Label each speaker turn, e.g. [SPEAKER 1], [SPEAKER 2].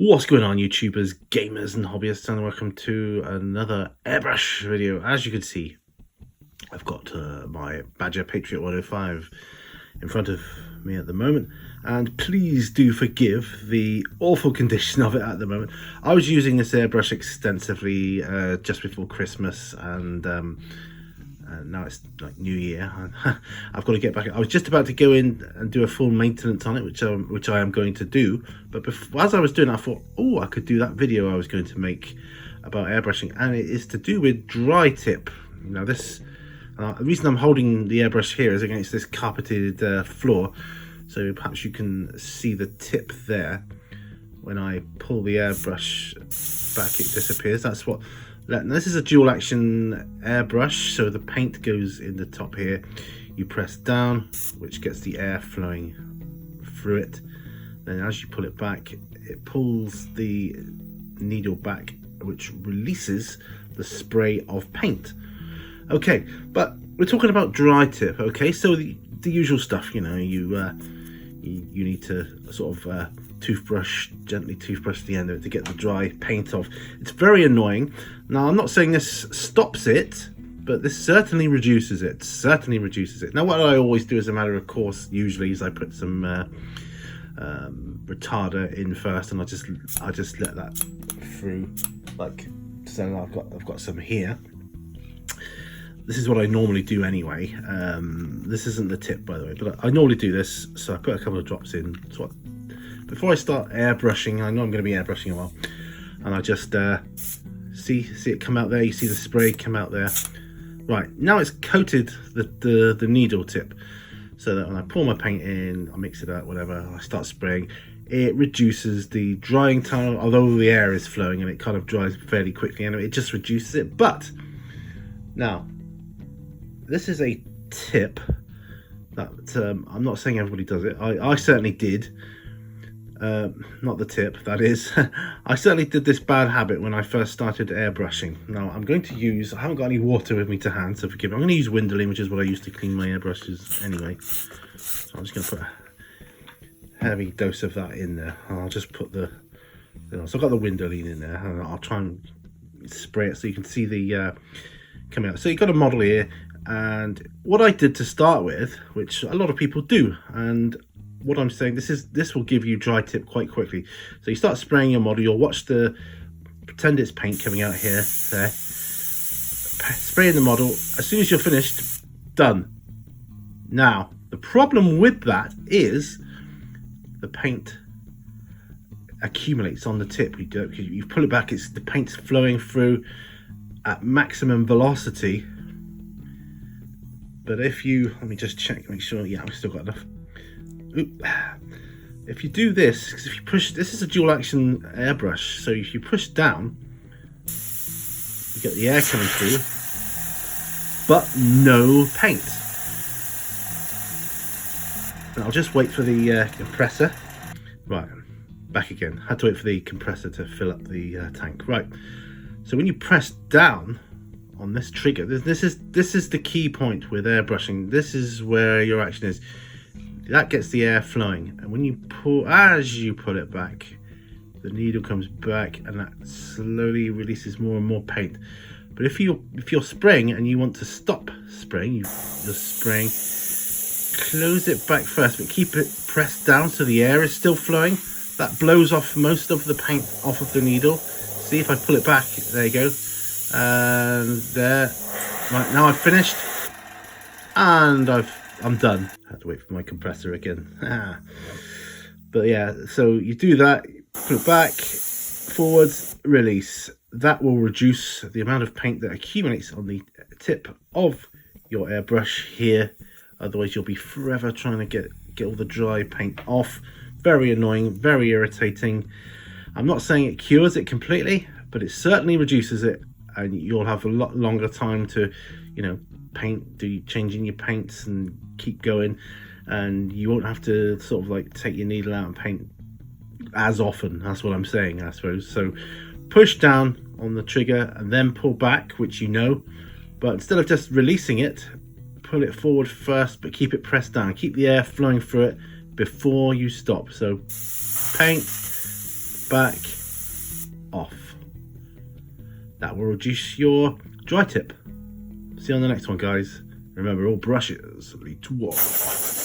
[SPEAKER 1] What's going on, YouTubers, gamers and hobbyists, and welcome to another airbrush video. As you can see, I've got my Badger Patriot 105 in front of me at the moment, and please do forgive the awful condition of it at the moment. I was using this airbrush extensively just before Christmas, and now it's like New Year. I've got to get back. I was just about to go in and do a full maintenance on it, which I am going to do. But as I was doing it, I thought, oh, I could do that video I was going to make about airbrushing, and it is to do with dry tip. Now this, the reason I'm holding the airbrush here is against this carpeted floor, so perhaps you can see the tip there. When I pull the airbrush back, it disappears. That's what. This is a dual action airbrush, so the paint goes in the top here. You press down, which gets the air flowing through it. Then as you pull it back, it pulls the needle back, which releases the spray of paint. Okay, but we're talking about dry tip. Okay, so the usual stuff, you know, you need to sort of gently toothbrush the end of it to get the dry paint off. It's very annoying. Now, I'm not saying this stops it, but this certainly reduces it. Now, what I always do as a matter of course usually is I put some retarder in first, and I just let that through, like, so I've got some here. This is what I normally do anyway. This isn't the tip, by the way, but I normally do this. So I put a couple of drops in. So before I start airbrushing, I know I'm going to be airbrushing a while, and I just see it come out there. You see the spray come out there. Right, now it's coated the needle tip, so that when I pour my paint in, I mix it out, whatever, I start spraying. It reduces the drying time, although the air is flowing and it kind of dries fairly quickly, and it just reduces it. But now, this is a tip that I'm not saying everybody does it. I certainly did. Not the tip, that is. I certainly did this bad habit when I first started airbrushing. Now I'm going to use, I haven't got any water with me to hand, so forgive me. I'm going to use Windolene, which is what I use to clean my airbrushes anyway. So I'm just going to put a heavy dose of that in there. I'll just put the, so I've got the Windolene in there, and I'll try and spray it so you can see the coming out. So you've got a model here, and what I did to start with, which a lot of people do, and what I'm saying, this will give you dry tip quite quickly. So you start spraying your model, you'll watch pretend it's paint coming out here, there, spraying the model. As soon as you're finished, done. Now the problem with that is the paint accumulates on the tip. You pull it back, the paint's flowing through at maximum velocity. But if you, let me just check, make sure, yeah, I've still got enough. Oop. If you do this, because if you push, this is a dual action airbrush, so if you push down, you get the air coming through, but no paint. And I'll just wait for the compressor. Right, back again. Had to wait for the compressor to fill up the tank. Right, so when you press down on this trigger, this is the key point with airbrushing. This is where your action is. That gets the air flowing, and when you pull, as you pull it back, the needle comes back, and that slowly releases more and more paint. But if you're spraying and you want to stop spraying, you're spraying, close it back first, but keep it pressed down so the air is still flowing. That blows off most of the paint off of the needle. See, if I pull it back, there you go, and there. Right, now I've finished, and I'm done. I have to wait for my compressor again. But yeah, so you do that, put it back, forwards, release. That will reduce the amount of paint that accumulates on the tip of your airbrush here. Otherwise you'll be forever trying to get all the dry paint off. Very annoying, very irritating. I'm not saying it cures it completely, but it certainly reduces it, and you'll have a lot longer time to, you know, changing your paints and keep going, and you won't have to sort of like take your needle out and paint as often. That's what I'm saying, I suppose. So push down on the trigger and then pull back, which you know, but instead of just releasing it, pull it forward first, but keep it pressed down, keep the air flowing through it before you stop. So paint, back, off. That will reduce your dry tip. See you on the next one, guys. Remember, all brushes lead to water.